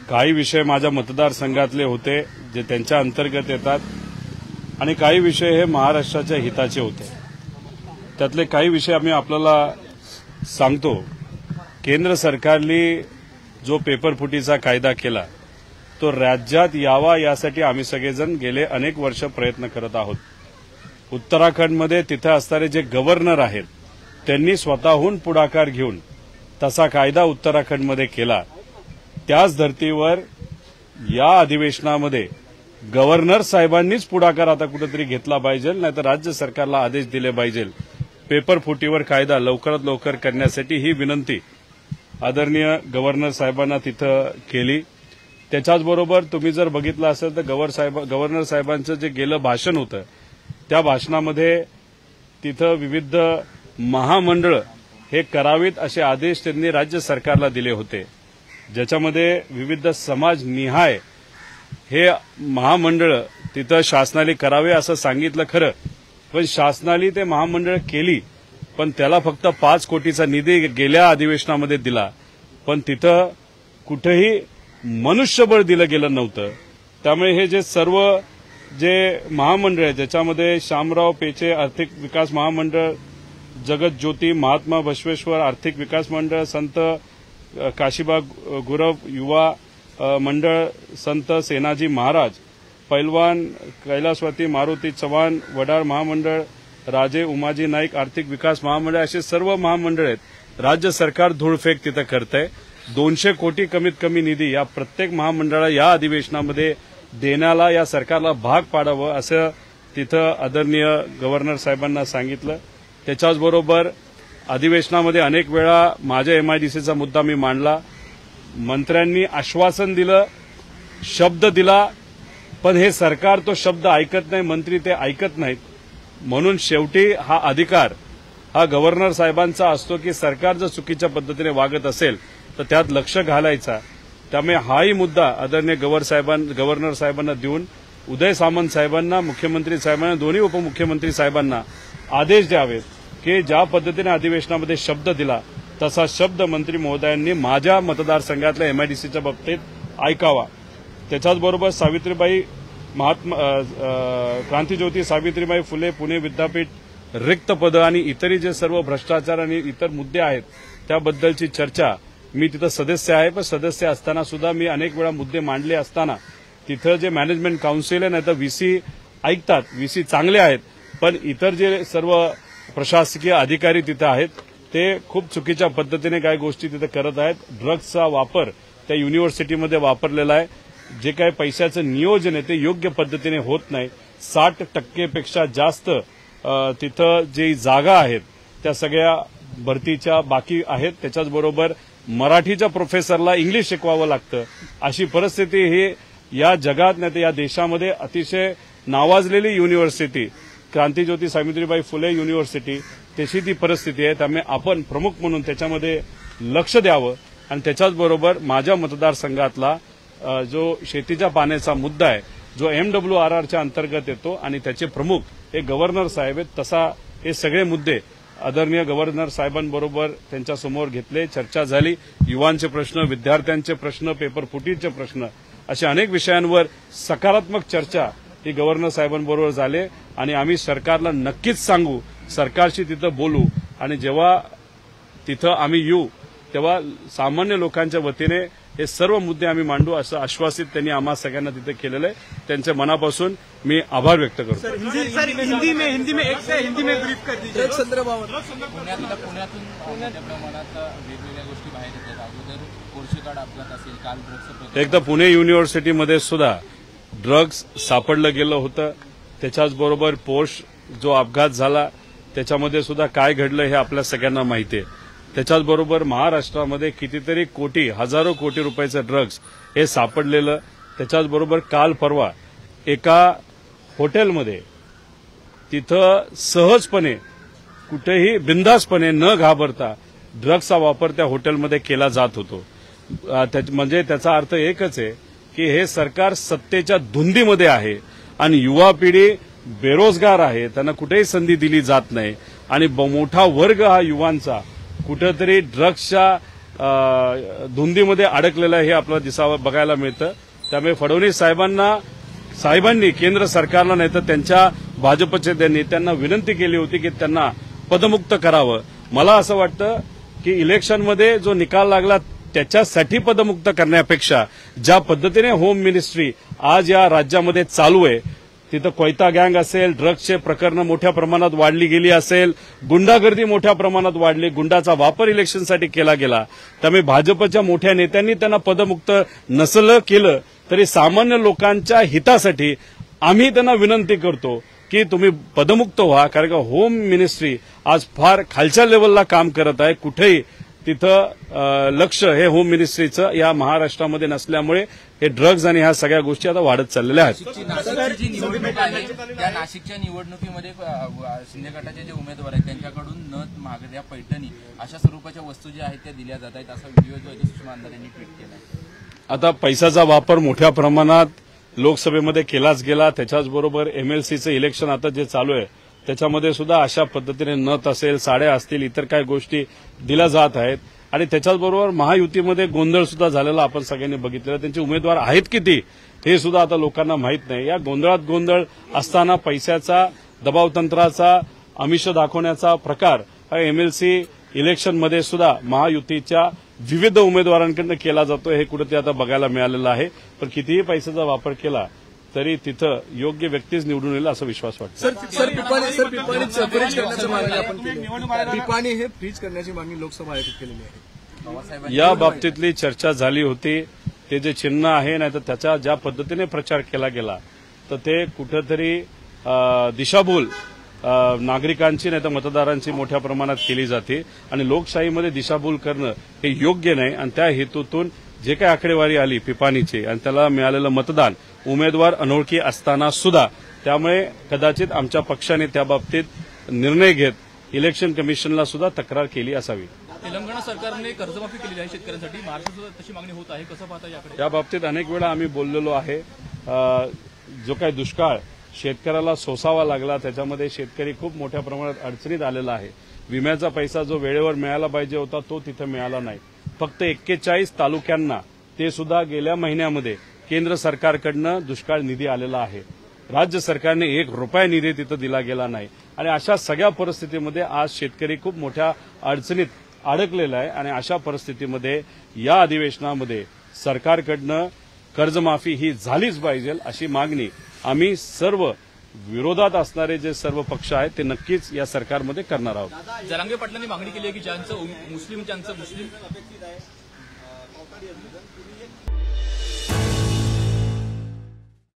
काही विषय माझ्या मतदारसंघातले होते जे त्यांच्या अंतर्गत येतात आणि काही विषय हे महाराष्ट्राच्या हिताचे होते। त्यातले काही विषय आम्ही आपल्याला सांगतो। केंद्र सरकारने जो पेपरफुटीचा कायदा केला तो राज्यात यावा यासाठी आम्ही सगळेजण गेले अनेक वर्ष प्रयत्न करत आहोत। उत्तराखंडमध्ये तिथे असणारे जे गव्हर्नर आहेत त्यांनी स्वतःहून पुढाकार घेऊन तसा कायदा उत्तराखंडमध्ये केला। त्याच धर्तीवर या अधिवेशनामध्ये गव्हर्नर साहेबांनीच पुढाकार आता कुठेतरी घेतला पाहिजे, नाहीतर राज्य सरकारला आदेश दिले पाहिजे पेपरफुटीवर कायदा लवकरात लवकर करण्यासाठी। ही विनंती आदरणीय गव्हर्नर साहेबांना तिथं केली। त्याच्याचबरोबर तुम्ही जर बघितलं असेल तर गव्हर्नर साहेबांचं जे गेलं भाषण होतं त्या भाषणामध्ये तिथं विविध महामंडळ हे करावीत असे आदेश त्यांनी राज्य सरकारला दिले होते, ज्याच्यामध्ये विविध समाजनिहाय हे महामंडळ तिथं शासनाने करावे असं सांगितलं। खरं पण शासनाने ते महामंडळ केली, पण त्याला फक्त 5 कोटीचा निधी गेल्या अधिवेशनामध्ये दिला, पण तिथं कुठेही मनुष्यबळ दिलं गेलं नव्हतं। त्यामुळे हे जे सर्व जे महामंडळ आहे ज्याच्यामध्ये शामराव पेचे आर्थिक विकास महामंडळ, जगत ज्योती महात्मा बसवेश्वर आर्थिक विकास मंडळ, संत काशीबा गुरव युवा मंडळ, संत सेनाजी महाराज, पैलवान कैलासवती मारुती चव्हाण वडार महामंडळ, राजे उमाजी नाईक आर्थिक विकास महामंडळ, असे सर्व महामंडळ आहेत। राज्य सरकार धूळफेक तिथं करतंय। 200 कोटी कमीत कमी निधी या प्रत्येक महामंडळाला या अधिवेशनामध्ये देण्याला या सरकारला भाग पाडावं असं तिथं आदरणीय गव्हर्नर साहेबांना सांगितलं। त्याच्याचबरोबर अधिवेशनामध्ये अनेक वेळा माझ्या MIDCचा मुद्दा मी मांडला। मंत्र्यांनी आश्वासन दिलं, शब्द दिला, पण हे सरकार तो शब्द ऐकत नाही, मंत्री ते ऐकत नाहीत। म्हणून शेवटी हा अधिकार हा गव्हर्नर साहेबांचा असतो की सरकार जर चुकीच्या पद्धतीने वागत असेल तर त्यात लक्ष घालायचा। त्यामुळे हाही मुद्दा आदरणीय गव्हर्नर साहेबांना देऊन उदय सामंत साहेबांना, मुख्यमंत्री साहेबांना, दोन्ही उपमुख्यमंत्री साहेबांना आदेश द्यावेत की ज्या पद्धतीने अधिवेशनामध्ये शब्द दिला तसा शब्द मंत्री महोदयांनी माझ्या मतदारसंघातल्या MIDCच्या बाबतीत ऐकावा। त्याच्याचबरोबर सावित्रीबाई क्रांतिज्योती सावित्रीबाई फुले पुणे विद्यापीठ रिक्त पदं आणि इतरही जे सर्व भ्रष्टाचार आणि इतर मुद्दे आहेत त्याबद्दलची चर्चा, मी तिथं सदस्य आहे, पण सदस्य असताना सुद्धा मी अनेक वेळा मुद्दे मांडले असताना तिथं जे मॅनेजमेंट काउन्सिल आहे नाही तर VC ऐकतात, VC चांगले आहेत, पण इतर जे सर्व प्रशासकीय अधिकारी तिथं आहेत ते खूप चुकीच्या पद्धतीने काही गोष्टी तिथे करत आहेत। ड्रग्सचा वापर त्या युनिव्हर्सिटीमध्ये वापरलेला आहे। जे काही पैशाचं नियोजन आहे ते योग्य पद्धतीने होत नाही। 60% पेक्षा जास्त तिथं जी जागा आहेत त्या सगळ्या भरतीच्या बाकी आहेत। त्याच्याचबरोबर मराठीच्या प्रोफेसरला इंग्लिश शिकवावं लागतं, अशी परिस्थिती ही या जगात नाही तर या देशामध्ये अतिशय नावाजलेली युनिव्हर्सिटी क्रांतिज्योती सावित्रीबाई फुले युनिव्हर्सिटी तशी ती परिस्थिती आहे। त्यामुळे आपण प्रमुख म्हणून त्याच्यामध्ये लक्ष द्यावं आणि त्याच्याचबरोबर माझ्या मतदारसंघातला जो शेतीच्या पाण्याचा मुद्दा आहे जो MWRRच्या अंतर्गत येतो आणि त्याचे प्रमुख हे गव्हर्नर साहेब आहेत, तसा हे सगळे मुद्दे आदरणीय गव्हर्नर साहेबांबरोबर त्यांच्यासमोर घेतले, चर्चा झाली। युवांचे प्रश्न, विद्यार्थ्यांचे प्रश्न, पेपरफुटीचे प्रश्न, अशा अनेक विषयांवर सकारात्मक चर्चा ही गव्हर्नर साहेबांबरोबर झाली आणि आम्ही सरकारला नक्कीच सांगू, सरकारशी तिथं बोलू आणि जेव्हा तिथं आम्ही येऊ तेव्हा सामान्य लोकांच्या वतीने हे सर्व मुद्दे आम्ही मांडू असं आश्वासित त्यांनी आम्हा सगळ्यांना तिथे केलेलं आहे। त्यांच्या मनापासून मी आभार व्यक्त करतो। हिंदी में ब्रीफ कर दीजिए। एकदा पुणे युनिव्हर्सिटीमध्ये सुद्धा ड्रग्ज सापडलं गेलं होतं। त्याच्याचबरोबर पोर्श जो अपघात झाला त्याच्यामध्ये सुद्धा काय घडलं हे आपल्या सगळ्यांना माहिती आहे। त्याच्याचबरोबर महाराष्ट्रामध्ये कितीतरी कोटी, हजारो कोटी रुपयाचं ड्रग्ज हे सापडलेलं। त्याच्याचबरोबर काल परवा एका हॉटेलमध्ये तिथं सहजपणे कुठेही बिनधास्तपणे न घाबरता ड्रग्जचा वापर त्या हॉटेलमध्ये केला जात होतो। म्हणजे त्याचा अर्थ एकच आहे की हे सरकार सत्तेच्या धुंदीमध्ये आहे आणि युवा पिढी बेरोजगार आहे, त्यांना कुठेही संधी दिली जात नाही आणि मोठा वर्ग हा युवांचा कुठेतरी ड्रग्सच्या धुंदीमध्ये अडकलेलं हे आपल्याला बघायला मिळतं. त्यामुळे फडणवीस साहेबांनी केंद्र सरकारला नाही तर त्यांच्या भाजपचे त्यांना विनंती केली होती की त्यांना पदमुक्त करावं. मला असं वाटतं की इलेक्शनमध्ये जो निकाल लागला त्याच्यासाठी पदमुक्त करण्यापेक्षा ज्या पद्धतीने होम मिनिस्ट्री आज या राज्यामध्ये चालू आहे, तिथं कोयता गँग असेल, ड्रग्जचे प्रकरणं मोठ्या प्रमाणात वाढली गेली असेल, गुंडागर्दी मोठ्या प्रमाणात वाढली, गुंडाचा वापर इलेक्शनसाठी केला गेला. त्यामुळे भाजपच्या मोठ्या नेत्यांनी त्यांना पदमुक्त नसलं केलं तरी सामान्य लोकांच्या हितासाठी आम्ही त्यांना विनंती करतो की तुम्ही पदमुक्त व्हा. कारण का होम मिनिस्ट्री आज फार खालच्या लेवलला काम करत आहे. कुठेही तिथं लक्ष हे होम मिनिस्ट्रीचं या महाराष्ट्रामध्ये नसल्यामुळे हे ड्रग्ज आणि ह्या सगळ्या गोष्टी आता वाढत चाललेल्या आहेत. नाशिकची निवडणूक आहे त्या नाशिकच्या निवडणुकीमध्ये शिंदे गटाचे जे उमेदवार आहेत त्यांच्याकडून नथ, महागड्या, पैठणी अशा स्वरूपाच्या वस्तू ज्या आहेत त्या दिल्या जात आहेत असा व्हिडिओ जो आहे तो सुषमा अंधारे यांनी ट्विट केला. आता पैशाचा वापर मोठ्या प्रमाणात लोकसभेमध्ये केलाच गेला. त्याच्याचबरोबर एमएलसीचं इलेक्शन आता जे चालू आहे त्याच्यामध्ये सुद्धा अशा पद्धतीने नथ असेल, साड्या असतील, इतर काही गोष्टी दिल्या जात आहेत. आणि त्याच्याचबरोबर महायुतीमध्ये गोंधळ सुद्धा झालेला आपण सगळ्यांनी बघितलेला. त्यांचे उमेदवार आहेत किती हे सुद्धा आता लोकांना माहीत नाही. या गोंधळात गोंधळ असताना पैशाचा, दबावतंत्राचा, आमिष दाखवण्याचा प्रकार हा एमएलसी इलेक्शनमध्ये सुद्धा महायुतीच्या विविध उमेदवारांकडून केला जातो हे कुठेतरी आता बघायला मिळालेलं आहे. पण कितीही पैशाचा वापर केला तरी तिथं योग्य व्यक्तीच निवडून येईल असा विश्वास वाटतो. पिपाणी हे फ्रीज करण्याची मागणी लोकसभा आयोगात केलेली आहे. या बाबतीतली चर्चा झाली होती. ते जे चिन्ह आहे नाही तर त्याचा ज्या पद्धतीने प्रचार केला गेला तर ते कुठेतरी दिशाभूल नागरिकांची नाही तर मतदारांची मोठ्या प्रमाणात केली जाते आणि लोकशाहीमध्ये दिशाभूल करणं हे योग्य नाही. आणि त्या हेतूतून जे काही आकडेवारी आली पिपाणीची आणि त्याला मिळालेलं मतदान उमेदवार अनोळखी असताना सुद्धा, त्यामुळे कदाचित आमच्या पक्षाने त्याबाबतीत निर्णय घेत इलेक्शन कमिशनला सुद्धा तक्रार केली असावी. तेलंगणा सरकारने कर्जमाफी केलेली आहे शेतकऱ्यांसाठी, महाराष्ट्रात तशी मागणी होत आहे, कसं पाहता याकडे? या बाबतीत अनेक वेळा आम्ही बोललेलो आहे. जो काही दुष्काळ शेतकऱ्याला सोसावा लागला त्याच्यामध्ये शेतकरी खूप मोठ्या प्रमाणात अडचणीत आलेला आहे. विम्याचा पैसा जो वेळेवर मिळायला पाहिजे होता तो तिथं मिळाला नाही. फक्त 41 तालुक्यांना ते सुद्धा गेल्या महिन्यामध्ये केंद्र सरकारकडनं दुष्काळ निधी आलेला आहे. राज्य सरकारने ₹1 निधी तिथं दिला गेला नाही. आणि अशा सगळ्या परिस्थितीमध्ये आज शेतकरी खूप मोठ्या अडचणीत अडकलेला आहे. आणि अशा परिस्थितीमध्ये या अधिवेशनामध्ये सरकारकडनं कर्जमाफी ही झालीच पाहिजे अशी मागणी आम्ही सर्व विरोधात असणारे जे सर्व पक्ष आहेत ते नक्कीच या सरकारमध्ये करणार आहोत. जरांगे पाटलांनी मागणी केली आहे की ज्यांचं मुस्लिम